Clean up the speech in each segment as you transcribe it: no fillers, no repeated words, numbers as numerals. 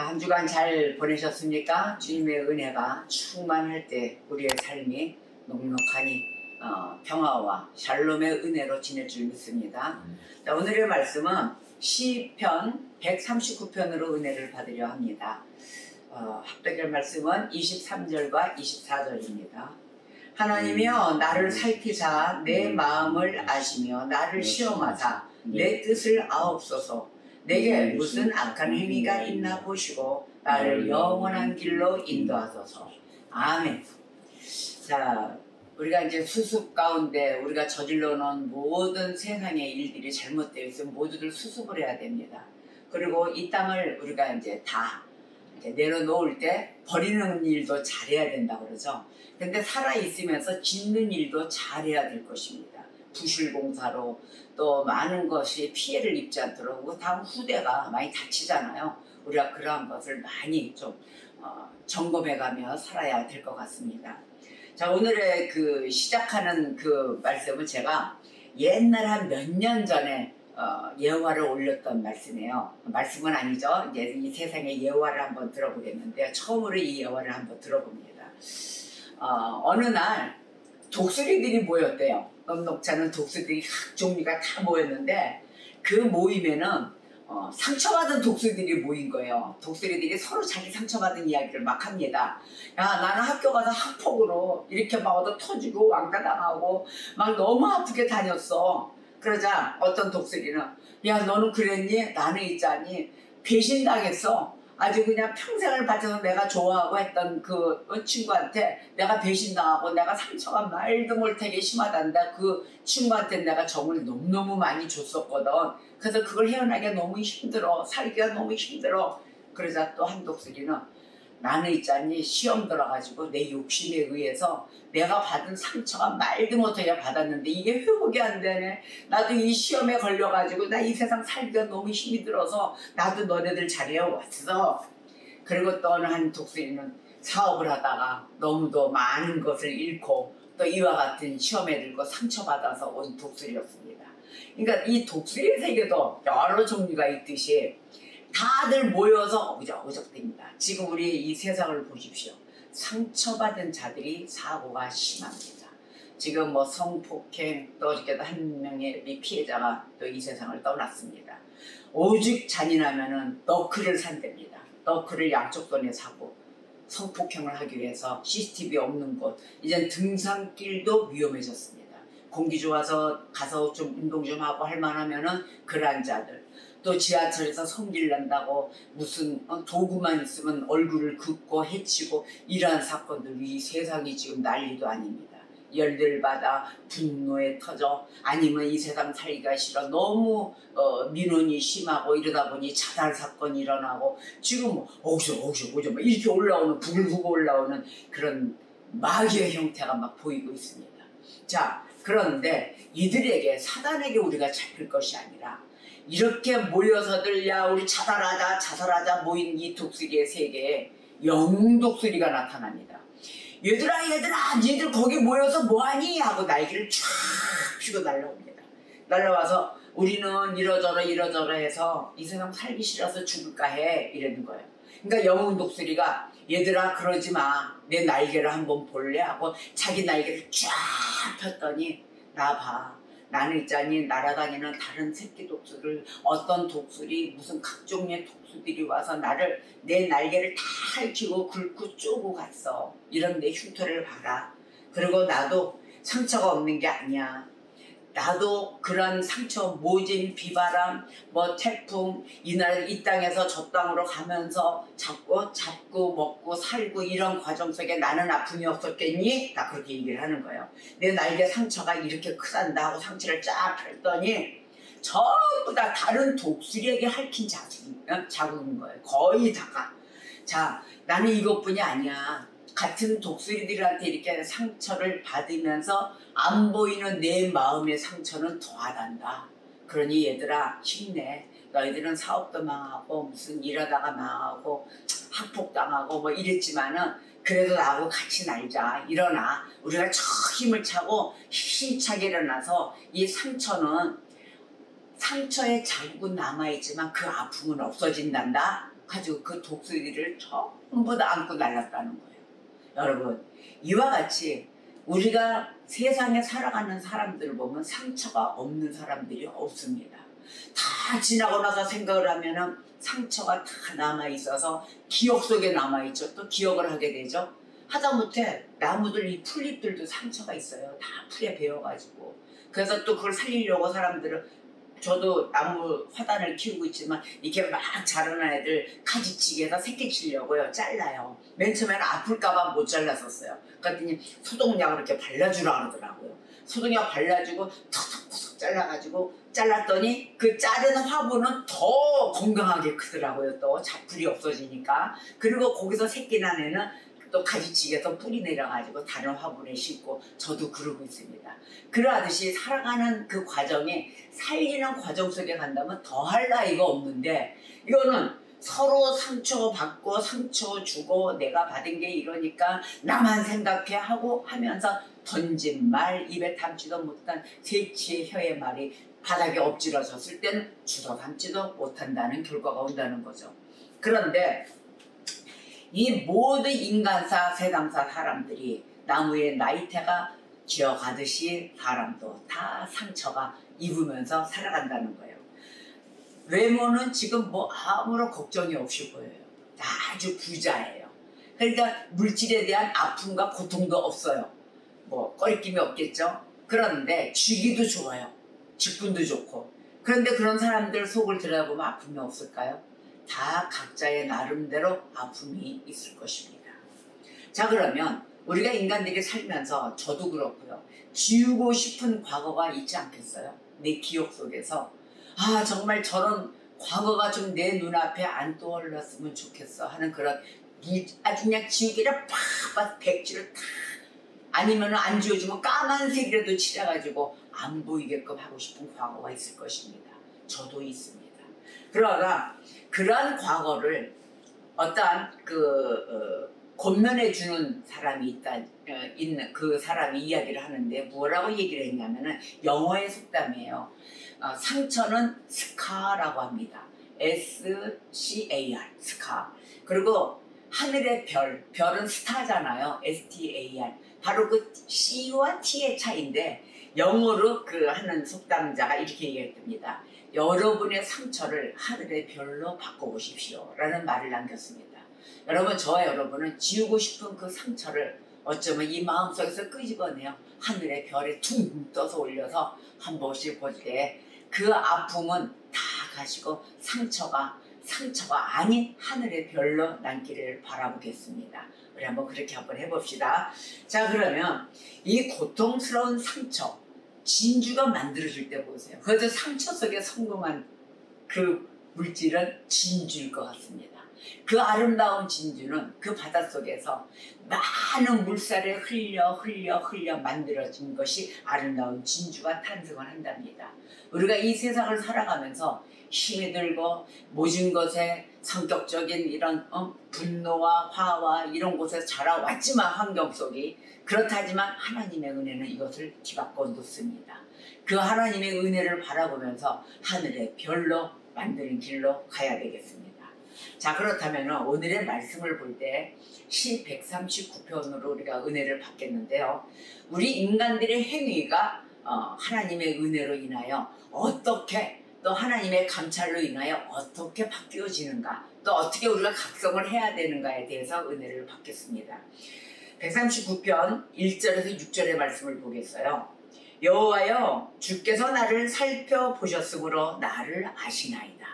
자, 한 주간 잘 보내셨습니까? 주님의 은혜가 충만할 때 우리의 삶이 넉넉하니 평화와 샬롬의 은혜로 지낼 줄 믿습니다. 자, 오늘의 말씀은 시편 139편으로 은혜를 받으려 합니다. 합독할 말씀은 23절과 24절입니다. 하나님이여 나를 살피사 내 마음을 아시며 나를 시험하사 내 뜻을 아옵소서. 내게 무슨 악한 행위가 있나 보시고 나를 영원한 길로 인도하소서. 아멘. 자, 우리가 이제 수습 가운데 우리가 저질러 놓은 모든 세상의 일들이 잘못되어 있으면 모두들 수습을 해야 됩니다. 그리고 이 땅을 우리가 이제 다 내려놓을 때 버리는 일도 잘해야 된다고 그러죠. 근데 살아있으면서 짓는 일도 잘해야 될 것입니다. 부실공사로 또 많은 것이 피해를 입지 않도록 다음 후대가 많이 다치잖아요. 우리가 그러한 것을 많이 좀 점검해가며 살아야 될 것 같습니다. 자, 오늘의 그 시작하는 그 말씀은 제가 옛날 한 몇 년 전에 예화를 올렸던 말씀이에요. 말씀은 아니죠. 이제 이 세상의 예화를 한번 들어보겠는데 처음으로 이 예화를 한번 들어봅니다. 어느 날 독수리들이 모였대요. 넉넉찮은 독수리들이 각 종류가 다 모였는데 그 모임에는 상처받은 독수리들이 모인 거예요. 독수리들이 서로 자기 상처받은 이야기를 막 합니다. 야, 나는 학교 가서 학폭으로 이렇게 막 얻어 터지고 왕따당하고 막 너무 아프게 다녔어. 그러자 어떤 독수리는 야, 너는 그랬니? 나는 있자니 배신당했어. 아주 그냥 평생을 바쳐서 내가 좋아하고 했던 그 친구한테 내가 배신당하고 내가 상처가 말도 못하게 심하단다. 그 친구한테 내가 정을 너무너무 많이 줬었거든. 그래서 그걸 헤어나기가 너무 힘들어. 살기가 너무 힘들어. 그러자 또 한 독수리는 나는 있잖니 시험 들어가지고 내 욕심에 의해서 내가 받은 상처가 말도 못하게 받았는데 이게 회복이 안 되네. 나도 이 시험에 걸려가지고 나 이 세상 살기가 너무 힘이 들어서 나도 너네들 자리에 왔어. 그리고 또 어느 한 독수리는 사업을 하다가 너무도 많은 것을 잃고 또 이와 같은 시험에 들고 상처받아서 온 독수리였습니다. 그러니까 이 독수리의 세계도 여러 종류가 있듯이 다들 모여서 어그적어그적됩니다. 지금 우리 이 세상을 보십시오. 상처받은 자들이 사고가 심합니다. 지금 뭐 성폭행 또 어저께도 한 명의 피해자가 또 이 세상을 떠났습니다. 오직 잔인하면은 너클을 산답니다. 너클을 양쪽 손에 사고 성폭행을 하기 위해서 CCTV 없는 곳, 이젠 등산길도 위험해졌습니다. 공기 좋아서 가서 좀 운동 좀 하고 할 만하면은 그런 자들, 또 지하철에서 성질 난다고 무슨 도구만 있으면 얼굴을 긋고 해치고 이러한 사건들, 이 세상이 지금 난리도 아닙니다. 열들받아 분노에 터져 아니면 이 세상 살기가 싫어 너무 민원이 심하고 이러다 보니 자살 사건이 일어나고 지금 어디서 막 이렇게 올라오는 부글부글 올라오는 그런 마귀의 형태가 막 보이고 있습니다. 자, 그런데 이들에게 사단에게 우리가 잡힐 것이 아니라 이렇게 모여서들 야 우리 자살하자 모인 이 독수리의 세계에 영웅 독수리가 나타납니다. 얘들아 니들 거기 모여서 뭐하니? 하고 날개를 쫙 펴고 날라옵니다. 날라와서 우리는 이러저러 해서 이 세상 살기 싫어서 죽을까 해 이러는 거예요. 그러니까 영웅 독수리가 얘들아 그러지 마. 내 날개를 한번 볼래? 하고 자기 날개를 쫙 폈더니 나 봐. 나는 있자니 날아다니는 다른 새끼 독수리를 어떤 독수리 무슨 각종의 독수리들이 와서 나를 내 날개를 다 핥히고 긁고 쪼고 갔어. 이런 내 흉터를 봐라. 그리고 나도 상처가 없는 게 아니야. 나도 그런 상처, 모진, 비바람, 뭐 태풍, 이 땅에서 저 땅으로 가면서 잡고 먹고 살고 이런 과정 속에 나는 아픔이 없었겠니? 나 그렇게 얘기를 하는 거예요. 내 날개 상처가 이렇게 크단다 하고 상처를 쫙 펼더니 전부 다 다른 독수리에게 핥힌 자국인 거예요. 거의 다가. 자, 나는 이것뿐이 아니야. 같은 독수리들한테 이렇게 상처를 받으면서 안 보이는 내 마음의 상처는 더하단다. 그러니 얘들아 힘내. 너희들은 사업도 망하고 무슨 일하다가 망하고 학폭당하고 뭐 이랬지만은 그래도 나하고 같이 날자. 일어나. 우리가 저 힘을 차고 힘차게 일어나서 이 상처의 자국은 남아있지만 그 아픔은 없어진단다. 가지고 그 독수리를 전부 다 안고 날았다는 거예요. 여러분, 이와 같이 우리가 세상에 살아가는 사람들을 보면 상처가 없는 사람들이 없습니다. 다 지나고 나서 생각을 하면은 상처가 다 남아있어서 기억 속에 남아있죠. 또 기억을 하게 되죠. 하다못해 나무들 이 풀잎들도 상처가 있어요. 다 풀에 베어가지고. 그래서 또 그걸 살리려고 사람들은, 저도 나무 화단을 키우고 있지만 이렇게 막 자라는 애들 가지치기 해서 새끼 치려고요. 잘라요. 맨 처음에는 아플까봐 못 잘랐었어요. 그랬더니 소독약을 이렇게 발라주라 그러더라고요. 소독약 발라주고 턱턱턱 잘라가지고 잘랐더니 그 자른 화분은 더 건강하게 크더라고요. 또 잡풀이 없어지니까. 그리고 거기서 새끼 난 애는 또 가지치기해서 뿌리 내려가지고 다른 화분에 심고, 저도 그러고 있습니다. 그러하듯이 살아가는 그 과정에, 살리는 과정 속에 간다면 더할 나위가 없는데, 이거는 서로 상처받고 상처 주고 내가 받은 게 이러니까 나만 생각해 하고 하면서 던진 말, 입에 담지도 못한 새치의 혀의 말이 바닥에 엎질러졌을 때는 주워 담지도 못한다는 결과가 온다는 거죠. 그런데 이 모든 인간사, 세상사 사람들이 나무의 나이테가 기어가듯이 사람도 다 상처가 입으면서 살아간다는 거예요. 외모는 지금 뭐 아무런 걱정이 없이 보여요. 아주 부자예요. 그러니까 물질에 대한 아픔과 고통도 없어요. 뭐 꺼리낌이 없겠죠. 그런데 쥐기도 좋아요. 직분도 좋고. 그런데 그런 사람들 속을 들여다보면 아픔이 없을까요? 다 각자의 나름대로 아픔이 있을 것입니다. 자, 그러면 우리가 인간들이 살면서, 저도 그렇고요, 지우고 싶은 과거가 있지 않겠어요? 내 기억 속에서. 아, 정말 저런 과거가 좀 내 눈앞에 안 떠올랐으면 좋겠어 하는 그런 아주 그냥 지우개를 팍 백지를 탁, 아니면 안 지워주면 까만색이라도 칠해가지고 안 보이게끔 하고 싶은 과거가 있을 것입니다. 저도 있습니다. 그러나 그러한 과거를 어떠한 권면해주는 사람이 있는 그 사람이 이야기를 하는데, 뭐라고 얘기를 했냐면은, 영어의 속담이에요. 상처는 스카라고 합니다. S-C-A-R, 스카. 그리고 하늘의 별, 별은 스타잖아요. S-T-A-R. 바로 그 C와 T의 차이인데, 영어로 그 하는 속담자가 이렇게 얘기했답니다. 여러분의 상처를 하늘의 별로 바꿔보십시오 라는 말을 남겼습니다. 여러분, 저와 여러분은 지우고 싶은 그 상처를 어쩌면 이 마음속에서 끄집어내요. 하늘의 별에 퉁 떠서 올려서 한 번씩 볼 때 그 아픔은 다 가시고 상처가 아닌 하늘의 별로 남기를 바라보겠습니다. 우리 한번 그렇게 한번 해봅시다. 자, 그러면 이 고통스러운 상처, 진주가 만들어질 때 보세요. 그래도 상처 속에 성공한 그 물질은 진주일 것 같습니다. 그 아름다운 진주는 그 바닷속에서 많은 물살에 흘려 만들어진 것이 아름다운 진주가 탄생을 한답니다. 우리가 이 세상을 살아가면서 힘이 들고 모진 것에 성격적인 이런 분노와 화와 이런 곳에서 자라왔지만, 환경 속이 그렇다지만 하나님의 은혜는 이것을 뒤바꿔 놓습니다. 그 하나님의 은혜를 바라보면서 하늘의 별로 만드는 길로 가야 되겠습니다. 자, 그렇다면 오늘의 말씀을 볼 때 시 139편으로 우리가 은혜를 받겠는데요. 우리 인간들의 행위가 하나님의 은혜로 인하여 어떻게, 또 하나님의 감찰로 인하여 어떻게 바뀌어지는가, 또 어떻게 우리가 각성을 해야 되는가에 대해서 은혜를 받겠습니다. 139편 1절에서 6절의 말씀을 보겠어요. 여호와여, 주께서 나를 살펴보셨으므로 나를 아시나이다.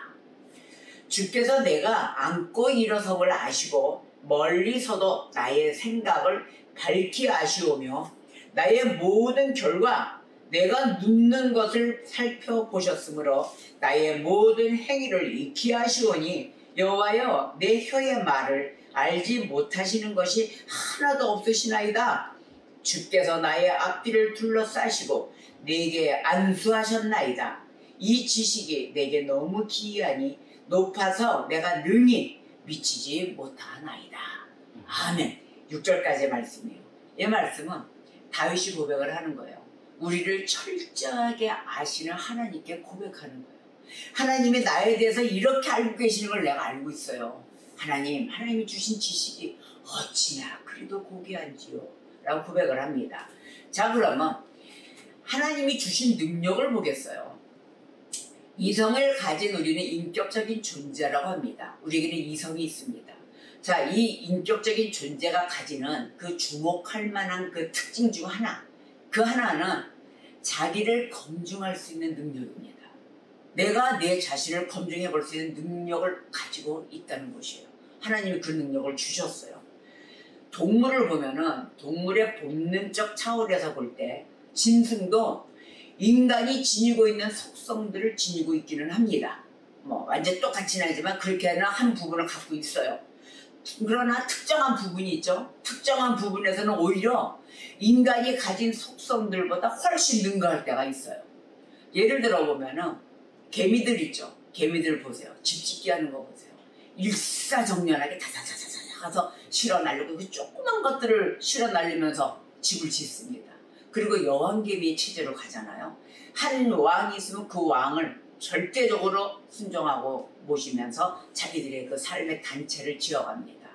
주께서 내가 앉고 일어섬을 아시고 멀리서도 나의 생각을 밝히 아시오며 나의 모든 결과 내가 눕는 것을 살펴보셨으므로 나의 모든 행위를 익히 아시오니, 여호와여, 내 혀의 말을 알지 못하시는 것이 하나도 없으시나이다. 주께서 나의 앞뒤를 둘러싸시고 내게 안수하셨나이다. 이 지식이 내게 너무 기이하니 높아서 내가 능히 미치지 못하나이다. 아멘. 6절까지의 말씀이에요. 이 말씀은 다윗이 고백을 하는 거예요. 우리를 철저하게 아시는 하나님께 고백하는 거예요. 하나님이 나에 대해서 이렇게 알고 계시는 걸 내가 알고 있어요. 하나님이 주신 지식이 어찌나 그리도 고귀한지요 라고 고백을 합니다. 자, 그러면 하나님이 주신 능력을 보겠어요. 이성을 가진 우리는 인격적인 존재라고 합니다. 우리에게는 이성이 있습니다. 자, 이 인격적인 존재가 가지는 그 주목할 만한 그 특징 중 하나, 그 하나는 자기를 검증할 수 있는 능력입니다. 내가 내 자신을 검증해 볼 수 있는 능력을 가지고 있다는 것이에요. 하나님이 그 능력을 주셨어요. 동물을 보면은 동물의 본능적 차원에서 볼 때 짐승도 인간이 지니고 있는 속성들을 지니고 있기는 합니다. 뭐 완전 똑같지는 않지만 그렇게는 한 부분을 갖고 있어요. 그러나 특정한 부분이 있죠. 특정한 부분에서는 오히려 인간이 가진 속성들보다 훨씬 능가할 때가 있어요. 예를 들어 보면은 개미들 있죠. 개미들 보세요. 집 짓기 하는 거 보세요. 일사정연하게 다다다다다 가서 실어 날리고 그 조그만 것들을 실어 날리면서 집을 짓습니다. 그리고 여왕개미의 체제로 가잖아요. 한 왕이 있으면 그 왕을 절대적으로 순종하고 모시면서 자기들의 그 삶의 단체를 지어갑니다.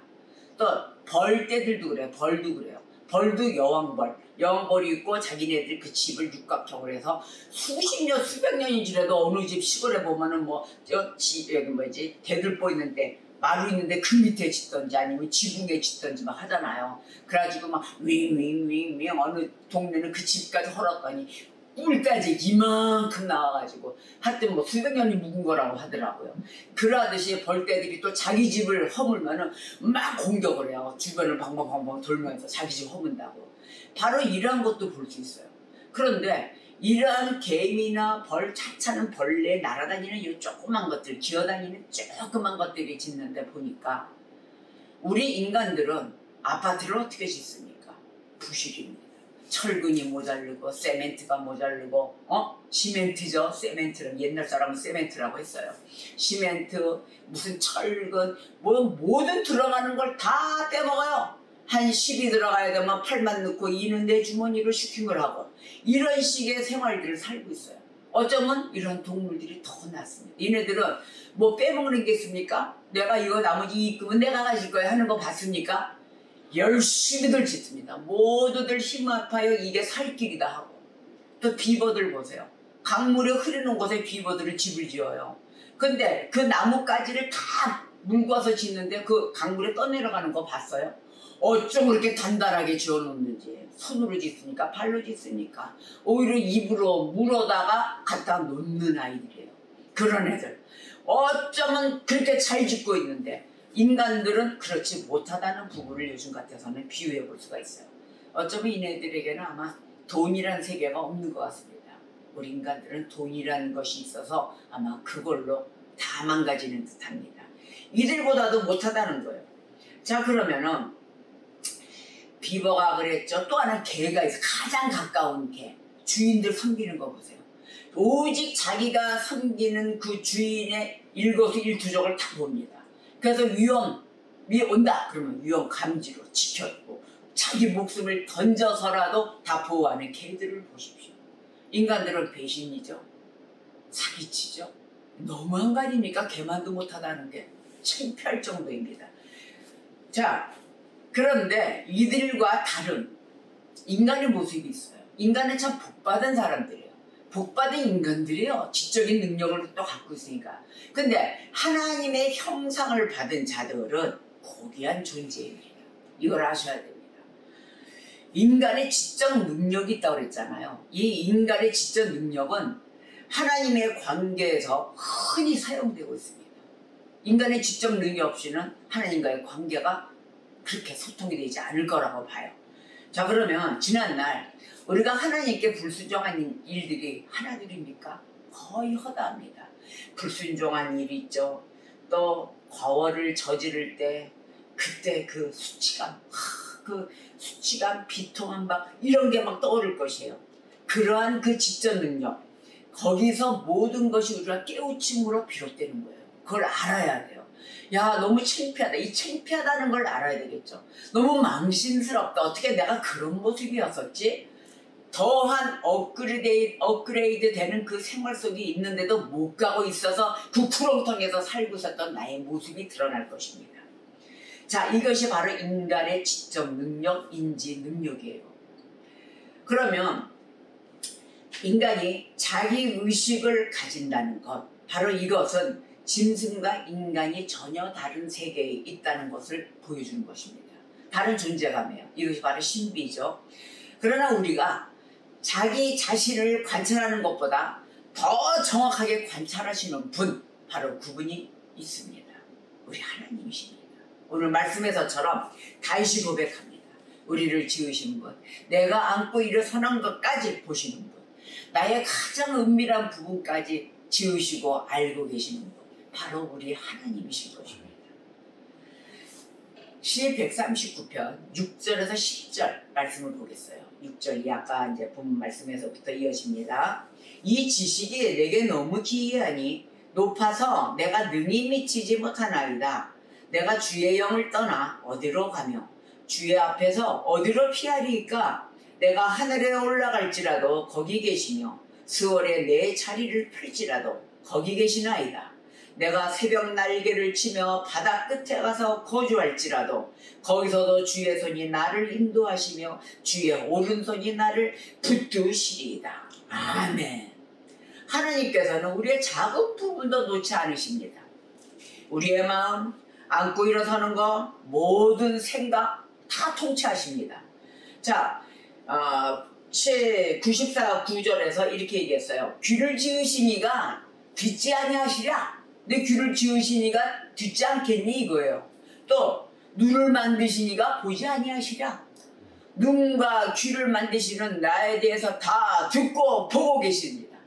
또 벌떼들도 그래요. 벌도 그래요. 벌도 여왕벌이 있고 자기네들 그 집을 육각형으로 해서 수십 년, 수백 년이 지나도 어느 집 시골에 보면은 여기 대들보 있는데 마루 있는데 그 밑에 짓던지 아니면 지붕에 짓던지 막 하잖아요. 그래가지고 막 윙윙윙윙 어느 동네는 그 집까지 헐었더니 뿔까지 이만큼 나와가지고 하여튼 뭐 수백 년이 묵은 거라고 하더라고요. 그러듯이 벌떼들이 또 자기 집을 허물면은 막 공격을 해요. 주변을 방방방방 돌면서 자기 집 허문다고. 바로 이러한 것도 볼 수 있어요. 그런데 이러한 개미나 벌, 차차는 벌레, 날아다니는 이 조그만 것들, 기어다니는 조그만 것들이 짓는데 보니까 우리 인간들은 아파트를 어떻게 짓습니까? 부실입니다. 철근이 모자르고 세멘트가 모자르고 시멘트죠. 세멘트는 옛날 사람은 세멘트라고 했어요. 시멘트 무슨 철근 뭐 모든 들어가는 걸 다 떼먹어요. 한 10이 들어가야 되면 8만 넣고 2는 내 주머니로 시킨 걸 하고 이런 식의 생활들을 살고 있어요. 어쩌면 이런 동물들이 더 낫습니다. 얘네들은 뭐 빼먹는 게 있습니까? 내가 이거 나머지 이익금은 내가 가질 거야 하는 거 봤습니까? 열심히들 짓습니다. 모두들 힘 아파요. 이게 살 길이다 하고. 또 비버들 보세요. 강물이 흐르는 곳에 비버들은 집을 지어요. 근데 그 나뭇가지를 다 물고서 짓는데 그 강물에 떠내려가는 거 봤어요? 어쩜 그렇게 단단하게 지어놓는지. 손으로 짓습니까? 발로 짓습니까? 오히려 입으로 물어다가 갖다 놓는 아이들이에요. 그런 애들. 어쩌면 그렇게 잘 짓고 있는데 인간들은 그렇지 못하다는 부분을 요즘 같아서는 비유해 볼 수가 있어요. 어쩌면 이네들에게는 아마 돈이라는 세계가 없는 것 같습니다. 우리 인간들은 돈이라는 것이 있어서 아마 그걸로 다 망가지는 듯합니다. 이들보다도 못하다는 거예요. 자, 그러면은 비버가 그랬죠. 또 하나 개가 있어. 가장 가까운 개. 주인들 섬기는 거 보세요. 오직 자기가 섬기는 그 주인의 일거수일투족을 다 봅니다. 그래서 위험이 온다 그러면 위험 감지로 지켜주고 자기 목숨을 던져서라도 다 보호하는 개들을 보십시오. 인간들은 배신이죠. 사기치죠. 너무한 거 아닙니까? 개만도 못하다는 게 창피할 정도입니다. 자, 그런데 이들과 다른 인간의 모습이 있어요. 인간은 참 복받은 사람들이에요. 복받은 인간들이요. 지적인 능력을 또 갖고 있으니까. 근데 하나님의 형상을 받은 자들은 고귀한 존재입니다. 이걸 아셔야 됩니다. 인간의 지적 능력이 있다고 그랬잖아요. 이 인간의 지적 능력은 하나님의 관계에서 흔히 사용되고 있습니다. 인간의 지적 능력 없이는 하나님과의 관계가 그렇게 소통이 되지 않을 거라고 봐요. 자, 그러면 지난날 우리가 하나님께 불순종한 일들이 하나둘입니까? 거의 허다합니다. 불순종한 일이 있죠. 또 과오를 저지를 때 그때 그 수치감, 비통함 막 이런 게 막 떠오를 것이에요. 그러한 그 지적 능력, 거기서 모든 것이 우리가 깨우침으로 비롯되는 거예요. 그걸 알아야 돼요. 야, 너무 창피하다. 이 창피하다는 걸 알아야 되겠죠. 너무 망신스럽다. 어떻게 내가 그런 모습이었었지? 더한 업그레이드 되는 그 생활 속에 있는데도 못 가고 있어서 그 구렁텅이에서 살고 있었던 나의 모습이 드러날 것입니다. 자, 이것이 바로 인간의 지적 능력, 인지 능력이에요. 그러면 인간이 자기 의식을 가진다는 것, 바로 이것은 짐승과 인간이 전혀 다른 세계에 있다는 것을 보여주는 것입니다. 다른 존재감이에요. 이것이 바로 신비죠. 그러나 우리가 자기 자신을 관찰하는 것보다 더 정확하게 관찰하시는 분, 바로 그분이 있습니다. 우리 하나님이십니다. 오늘 말씀에서처럼 다시 고백합니다. 우리를 지으신 분, 내가 안고 일어서는 것까지 보시는 분, 나의 가장 은밀한 부분까지 지으시고 알고 계시는 분, 바로 우리 하나님이신 것입니다. 시 139편 6절에서 10절 말씀을 보겠어요. 6절이 아까 이제 본 말씀에서부터 이어집니다. 이 지식이 내게 너무 기이하니 높아서 내가 능히 미치지 못하나이다. 내가 주의 영을 떠나 어디로 가며 주의 앞에서 어디로 피하리이까. 내가 하늘에 올라갈지라도 거기 계시며 스월에 내 자리를 펼지라도 거기 계시나이다. 내가 새벽 날개를 치며 바다 끝에 가서 거주할지라도 거기서도 주의 손이 나를 인도하시며 주의 오른손이 나를 붙드시리이다. 아멘. 하나님께서는 우리의 작은 부분도 놓지 않으십니다. 우리의 마음, 안고 일어서는 것, 모든 생각 다 통치하십니다. 자, 94 9절에서 이렇게 얘기했어요. 귀를 지으시니가 듣지 아니하시랴. 내 귀를 지으시니가 듣지 않겠니 이거예요. 또 눈을 만드시니가 보지 아니하시랴. 눈과 귀를 만드시는 나에 대해서 다 듣고 보고 계십니다.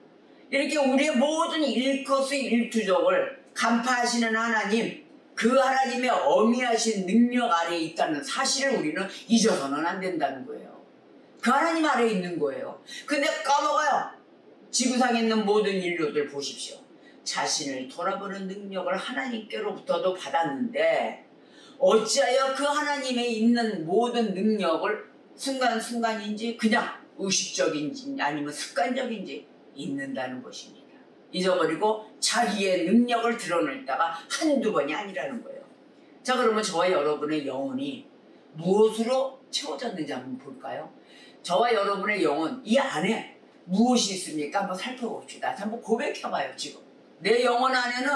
이렇게 우리의 모든 일거수일투족을 간파하시는 하나님, 그 하나님의 어미하신 능력 아래에 있다는 사실을 우리는 잊어서는 안 된다는 거예요. 그 하나님 아래에 있는 거예요. 근데 까먹어요. 지구상에 있는 모든 인류들 보십시오. 자신을 돌아보는 능력을 하나님께로부터도 받았는데 어찌하여 그 하나님에 있는 모든 능력을 순간순간인지 그냥 의식적인지 아니면 습관적인지 잊는다는 것입니다. 잊어버리고 자기의 능력을 드러냈다가 한두 번이 아니라는 거예요. 자, 그러면 저와 여러분의 영혼이 무엇으로 채워졌는지 한번 볼까요? 저와 여러분의 영혼, 이 안에 무엇이 있습니까? 한번 살펴봅시다. 한번 고백해봐요. 지금 내 영혼 안에는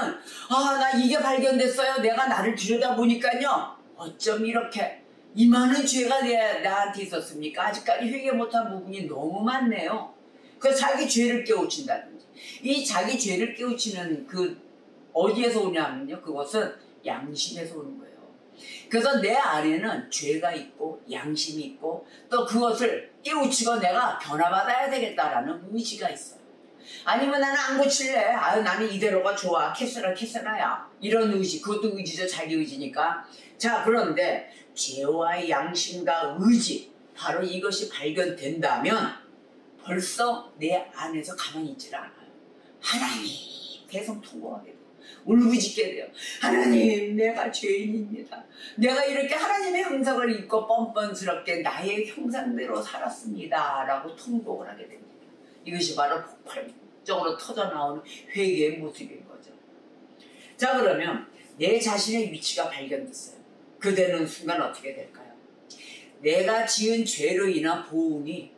나 이게 발견됐어요. 내가 나를 들여다보니까요, 어쩜 이렇게 이 많은 죄가 나한테 있었습니까? 아직까지 회개 못한 부분이 너무 많네요. 그래서 자기 죄를 깨우친다든지, 이 자기 죄를 깨우치는 그 어디에서 오냐면요, 그것은 양심에서 오는 거예요. 그래서 내 안에는 죄가 있고 양심이 있고 또 그것을 깨우치고 내가 변화받아야 되겠다라는 의지가 있어요. 아니면 나는 안 고칠래. 나는 이대로가 좋아. 캐스라야. 이런 의지, 그것도 의지죠. 자기 의지니까. 자, 그런데 죄와 양심과 의지, 바로 이것이 발견된다면 벌써 내 안에서 가만히 있질 않아요. 하나님, 계속 통곡하게 돼요. 울부짖게 돼요. 하나님, 내가 죄인입니다. 내가 이렇게 하나님의 형상을 입고 뻔뻔스럽게 나의 형상대로 살았습니다. 라고 통곡을 하게 됩니다. 이것이 바로 폭발적으로 터져나오는 회개의 모습인 거죠. 자, 그러면 내 자신의 위치가 발견됐어요. 그대는 순간 어떻게 될까요? 내가 지은 죄로 인한 보응이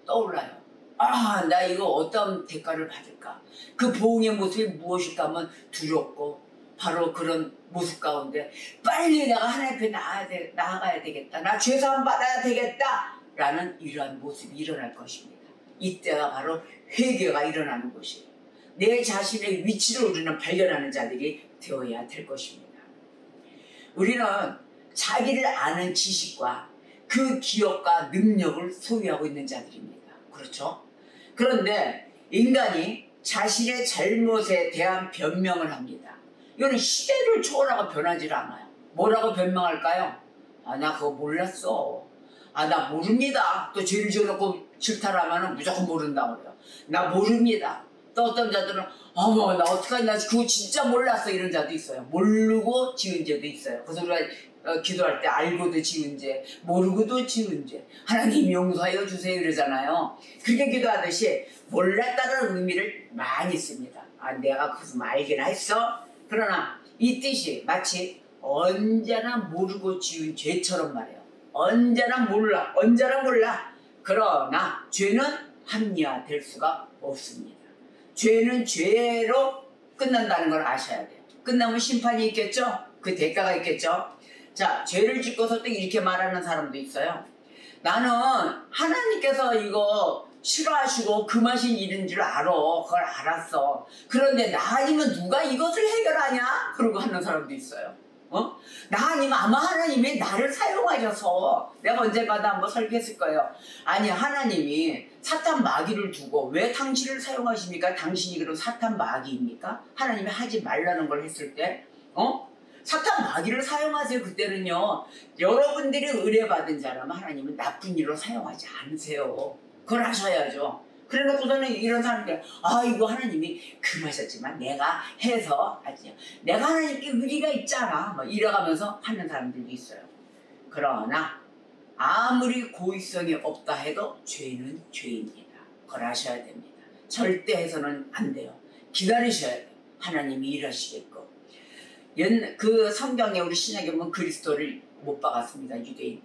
떠올라요. 나 이거 어떤 대가를 받을까? 그 보응의 모습이 무엇일까 하면 두렵고, 바로 그런 모습 가운데 빨리 내가 하나님 앞에 나아가야 되겠다. 나 죄사함 받아야 되겠다. 라는 이러한 모습이 일어날 것입니다. 이때가 바로 회개가 일어나는 것이에요. 내 자신의 위치를 우리는 발견하는 자들이 되어야 될 것입니다. 우리는 자기를 아는 지식과 그 기억과 능력을 소유하고 있는 자들입니다. 그렇죠? 그런데 인간이 자신의 잘못에 대한 변명을 합니다. 이거는 시대를 초월하고 변하지 않아요. 뭐라고 변명할까요? 나 그거 몰랐어. 나 모릅니다. 또 죄를 지어놓고 질타하면 무조건 모른다고 그래요. 나 모릅니다. 또 어떤 자들은 어머, 나 어떡하지? 나 그거 진짜 몰랐어. 이런 자도 있어요. 모르고 지은 죄도 있어요. 그래서 우리가 기도할 때 알고도 지은 죄, 모르고도 지은 죄, 하나님 용서하여 주세요 이러잖아요. 그렇게 기도하듯이 몰랐다는 의미를 많이 씁니다. 내가 그것을 알긴 했어. 그러나 이 뜻이 마치 언제나 모르고 지은 죄처럼 말해요. 언제나 몰라. 언제나 몰라. 그러나 죄는 합리화될 수가 없습니다. 죄는 죄로 끝난다는 걸 아셔야 돼요. 끝나면 심판이 있겠죠? 그 대가가 있겠죠? 자, 죄를 짓고서 또 이렇게 말하는 사람도 있어요. 나는 하나님께서 이거 싫어하시고 금하신 일인 줄 알아. 그걸 알았어. 그런데 나 아니면 누가 이것을 해결하냐? 그러고 하는 사람도 있어요. 나 아니면 아마 하나님이 나를 사용하셔서, 내가 언젠가도 한번 설교했을 거예요. 아니, 하나님이 사탄 마귀를 두고 왜 당신을 사용하십니까? 당신이 그럼 사탄 마귀입니까? 하나님이 하지 말라는 걸 했을 때 사탄 마귀를 사용하세요. 그때는요, 여러분들이 의뢰받은 자라면 하나님은 나쁜 일로 사용하지 않으세요. 그걸 하셔야죠. 그래 놓고서는 이런 사람들, 아이고 하나님이 금하셨지만 내가 해서 하지, 내가 하나님께 의리가 있잖아, 뭐 이래가면서 하는 사람들도 있어요. 그러나 아무리 고의성이 없다 해도 죄는 죄입니다. 그걸 아셔야 됩니다. 절대 해서는 안 돼요. 기다리셔야 돼요. 하나님이 일하시겠고. 그 성경에 우리 신약에 보면 그리스도를 못 박았습니다. 유대인들이.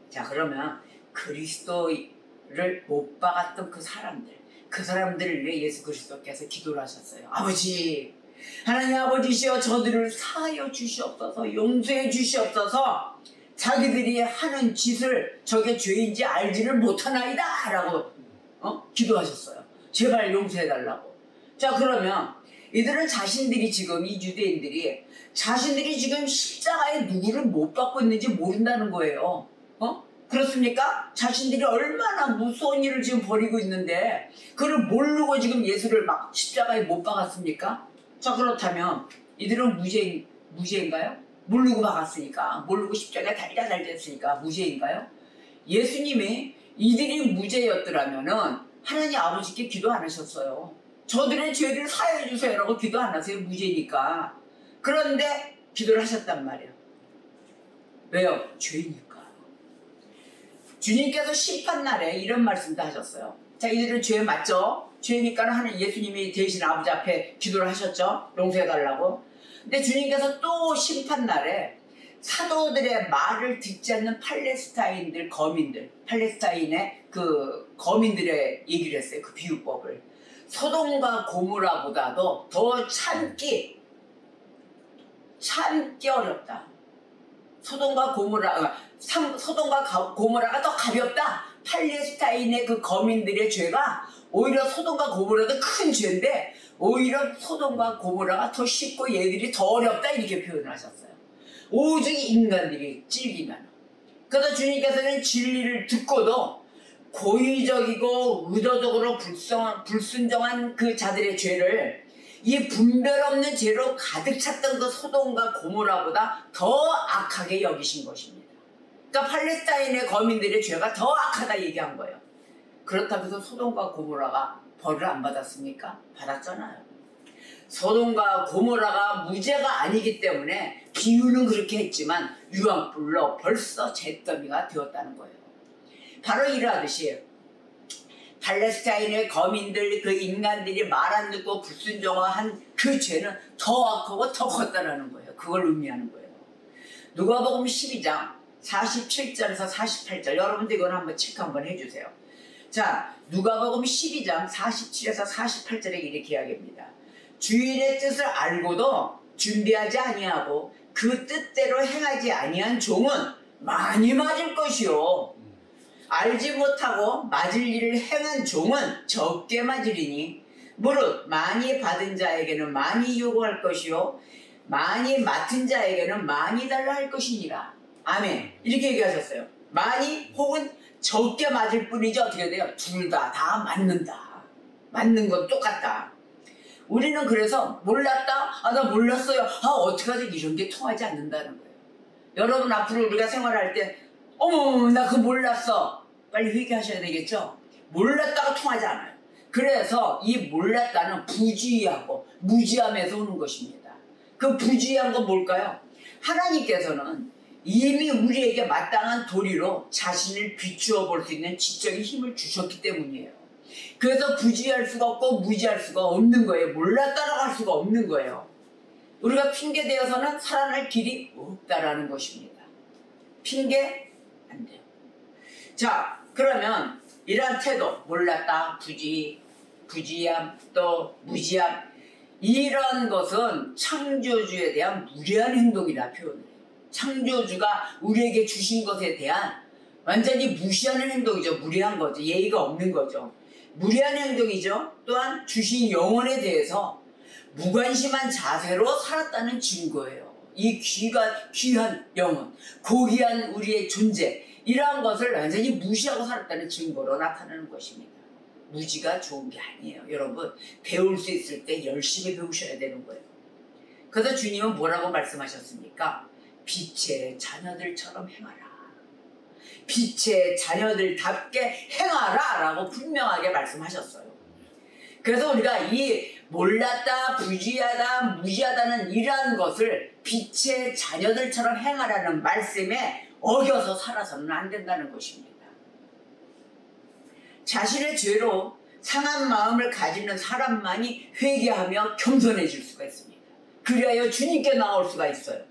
자, 그러면 그리스도를 못 박았던 그 사람들을 위해 예수 그리스도께서 기도를 하셨어요. 아버지, 하나님 아버지시여, 저들을 사하여 주시옵소서, 용서해 주시옵소서. 자기들이 하는 짓을 저게 죄인지 알지를 못하나이다 라고 기도하셨어요. 제발 용서해달라고. 자, 그러면 이들은 자신들이 지금, 이 유대인들이 자신들이 지금 십자가에 누구를 못 박고 있는지 모른다는 거예요. 그렇습니까? 자신들이 얼마나 무서운 일을 지금 벌이고 있는데 그걸 모르고 지금 예수를 막 십자가에 못 박았습니까? 자, 그렇다면 이들은 무죄인가요? 모르고 박았으니까, 모르고 십자가에 다리가 달렸으니까 무죄인가요? 예수님이 이들이 무죄였더라면은 하나님 아버지께 기도 안 하셨어요. 저들의 죄를 사하여 주세요라고 기도 안 하세요. 무죄니까. 그런데 기도를 하셨단 말이에요. 왜요? 죄니까. 주님께서 심판날에 이런 말씀도 하셨어요. 자, 이들은 죄 맞죠? 죄니까 하는 예수님이 대신 아버지 앞에 기도를 하셨죠? 용서해달라고. 근데 주님께서 또 심판날에 사도들의 말을 듣지 않는 팔레스타인들, 거민들, 팔레스타인의 그 거민들의 얘기를 했어요. 그 비유법을. 소돔과 고모라보다도 더 참기 어렵다. 소돔과 고모라가 더 가볍다. 팔레스타인의 그 거민들의 죄가 오히려 소돔과 고모라도 큰 죄인데 오히려 소돔과 고모라가 더 쉽고 얘들이 더 어렵다, 이렇게 표현을 하셨어요. 오직 인간들이 찔기면. 그래서 주님께서는 진리를 듣고도 고의적이고 의도적으로 불순종한 그 자들의 죄를 이 분별 없는 죄로 가득 찼던 그 소돔과 고모라보다 더 악하게 여기신 것입니다. 그러니까 팔레스타인의 거민들의 죄가 더 악하다 얘기한 거예요. 그렇다고 해서 소돔과 고모라가 벌을 안 받았습니까? 받았잖아요. 소돔과 고모라가 무죄가 아니기 때문에 비유는 그렇게 했지만 유황불로 벌써 잿더미가 되었다는 거예요. 바로 이러하듯이 팔레스타인의 거민들, 그 인간들이 말 안 듣고 불순종한 그 죄는 더 악하고 더 컸다는 거예요. 그걸 의미하는 거예요. 누가복음 12장 47절에서 48절, 여러분들 이건 한번 체크 한번 해주세요. 자, 누가복음 12장 47에서 48절에 이렇게 이야기합니다. 주인의 뜻을 알고도 준비하지 아니하고 그 뜻대로 행하지 아니한 종은 많이 맞을 것이요, 알지 못하고 맞을 일을 행한 종은 적게 맞으리니 무릇 많이 받은 자에게는 많이 요구할 것이요 많이 맡은 자에게는 많이 달라 할 것이니라. 아멘. 이렇게 얘기하셨어요. 많이 혹은 적게 맞을 뿐이지 어떻게 돼요? 둘 다 맞는다. 맞는 건 똑같다. 우리는 그래서 몰랐다? 나 몰랐어요. 어떡하지? 이런 게 통하지 않는다는 거예요. 여러분, 앞으로 우리가 생활할 때 어머, 나 그거 몰랐어. 빨리 회개하셔야 되겠죠? 몰랐다가 통하지 않아요. 그래서 이 몰랐다는 부주의하고 무지함에서 오는 것입니다. 그 부주의한 건 뭘까요? 하나님께서는 이미 우리에게 마땅한 도리로 자신을 비추어 볼 수 있는 지적인 힘을 주셨기 때문이에요. 그래서 부주의할 수가 없고 무지할 수가 없는 거예요. 몰랐다라고 할 수가 없는 거예요. 우리가 핑계대어서는 살아날 길이 없다라는 것입니다. 핑계 안 돼요. 자, 그러면 이러한 태도, 몰랐다, 부지함, 또 무지함, 이런 것은 창조주에 대한 무례한 행동이라 표현을 해요. 창조주가 우리에게 주신 것에 대한 완전히 무시하는 행동이죠. 무례한 거죠. 예의가 없는 거죠. 무례한 행동이죠. 또한 주신 영혼에 대해서 무관심한 자세로 살았다는 증거예요. 이 귀한 영혼, 고귀한 우리의 존재, 이러한 것을 완전히 무시하고 살았다는 증거로 나타나는 것입니다. 무지가 좋은 게 아니에요. 여러분, 배울 수 있을 때 열심히 배우셔야 되는 거예요. 그래서 주님은 뭐라고 말씀하셨습니까? 빛의 자녀들처럼 행하라. 빛의 자녀들답게 행하라 라고 분명하게 말씀하셨어요. 그래서 우리가 이 몰랐다, 부지하다, 무지하다는 이러한 것을 빛의 자녀들처럼 행하라는 말씀에 어겨서 살아서는 안 된다는 것입니다. 자신의 죄로 상한 마음을 가지는 사람만이 회개하며 겸손해질 수가 있습니다. 그리하여 주님께 나올 수가 있어요.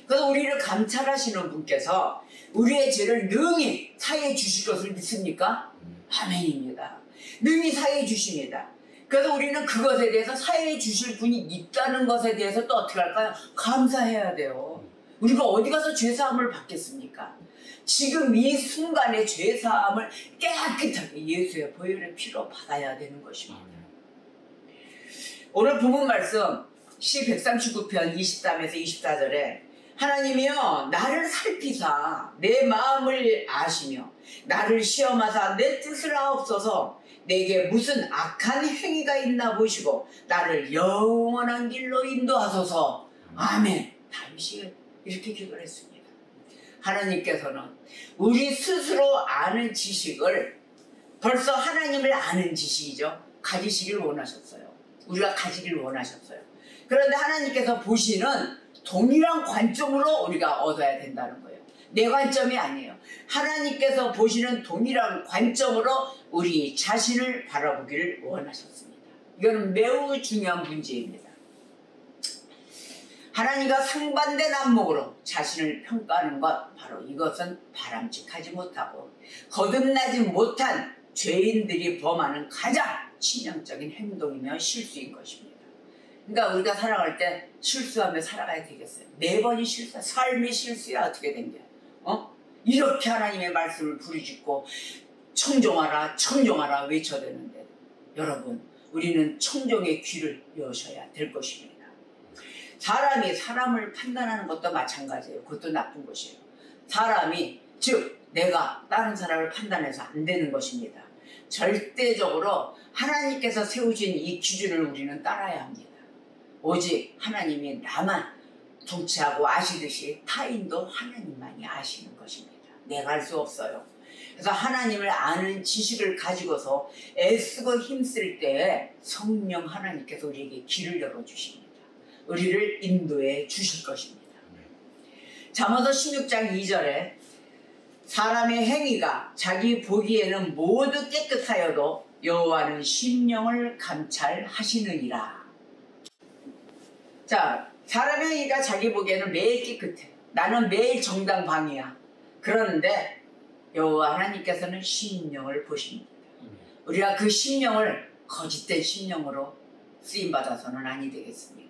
그래서 우리를 감찰하시는 분께서 우리의 죄를 능히 사해 주실 것을 믿습니까? 아멘입니다. 능히 사해 주십니다. 그래서 우리는 그것에 대해서 사해 주실 분이 있다는 것에 대해서 또 어떻게 할까요? 감사해야 돼요. 우리가 어디 가서 죄사함을 받겠습니까? 지금 이 순간에 죄사함을 깨끗하게 예수의 보혈의 피로 받아야 되는 것입니다. 오늘 본문 말씀 시 139편 23에서 24절에 하나님이여 나를 살피사 내 마음을 아시며 나를 시험하사 내 뜻을 아옵소서. 내게 무슨 악한 행위가 있나 보시고 나를 영원한 길로 인도하소서. 아멘. 다윗이 이렇게 기도를 했습니다. 하나님께서는 우리 스스로 아는 지식을, 벌써 하나님을 아는 지식이죠, 가지시길 원하셨어요. 우리가 가지길 원하셨어요. 그런데 하나님께서 보시는 동일한 관점으로 우리가 얻어야 된다는 거예요. 내 관점이 아니에요. 하나님께서 보시는 동일한 관점으로 우리 자신을 바라보기를 원하셨습니다. 이거는 매우 중요한 문제입니다. 하나님과 상반된 안목으로 자신을 평가하는 것, 바로 이것은 바람직하지 못하고 거듭나지 못한 죄인들이 범하는 가장 치명적인 행동이며 실수인 것입니다. 그러니까 우리가 살아갈 때 실수하며 살아가야 되겠어요. 매번이 실수, 삶의 실수야 어떻게 된 게? 이렇게 하나님의 말씀을 부르짖고 청종하라 청종하라 외쳐야 되는데, 여러분, 우리는 청종의 귀를 여셔야 될 것입니다. 사람이 사람을 판단하는 것도 마찬가지예요. 그것도 나쁜 것이에요. 사람이, 즉 내가 다른 사람을 판단해서 안 되는 것입니다. 절대적으로 하나님께서 세우신 이 기준을 우리는 따라야 합니다. 오직 하나님이 나만 통치하고 아시듯이 타인도 하나님만이 아시는 것입니다. 내가 할 수 없어요. 그래서 하나님을 아는 지식을 가지고서 애쓰고 힘쓸 때에 성령 하나님께서 우리에게 길을 열어주십니다. 우리를 인도해 주실 것입니다. 잠언서 16장 2절에 사람의 행위가 자기 보기에는 모두 깨끗하여도 여호와는 심령을 감찰하시느니라. 자, 사람의 행위가 자기 보기에는 매일 깨끗해. 나는 매일 정당방위야. 그런데 여호와 하나님께서는 심령을 보십니다. 우리가 그 심령을 거짓된 심령으로 쓰임받아서는 아니 되겠습니다.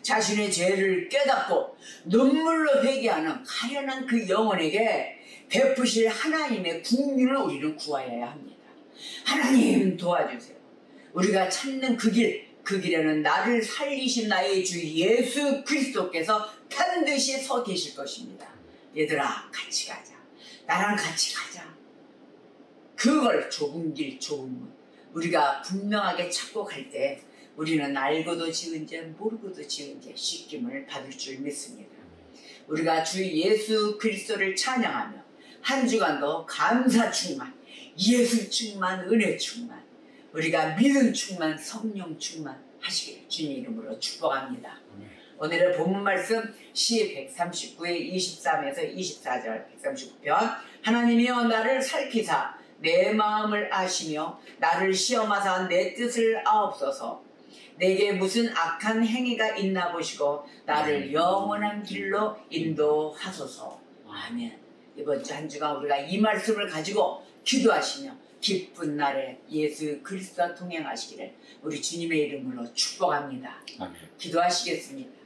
자신의 죄를 깨닫고 눈물로 회개하는 가련한 그 영혼에게 베푸실 하나님의 국민을 우리는 구하여야 합니다. 하나님 도와주세요. 우리가 찾는 그 길에는 나를 살리신 나의 주 예수 그리스도께서 반드시 서 계실 것입니다. 얘들아, 같이 가자. 나랑 같이 가자. 그걸 좁은 길, 좁은 문, 우리가 분명하게 찾고 갈 때 우리는 알고도 지은 죄, 모르고도 지은 죄 씻김을 받을 줄 믿습니다. 우리가 주 예수 그리스도를 찬양하며 한 주간도 감사 충만, 예수 충만, 은혜 충만, 우리가 믿음 충만, 성령 충만 하시길 주님 이름으로 축복합니다. 오늘의 본문 말씀 시 139의 23에서 24절. 139편 하나님이여 나를 살피사 내 마음을 아시며 나를 시험하사 내 뜻을 아옵소서. 내게 무슨 악한 행위가 있나 보시고 나를 영원한 길로 인도하소서. 아멘. 이번 주 한 주간 우리가 이 말씀을 가지고 기도하시며 기쁜 날에 예수 그리스도와 동행하시기를 우리 주님의 이름으로 축복합니다. 아멘. 기도하시겠습니다.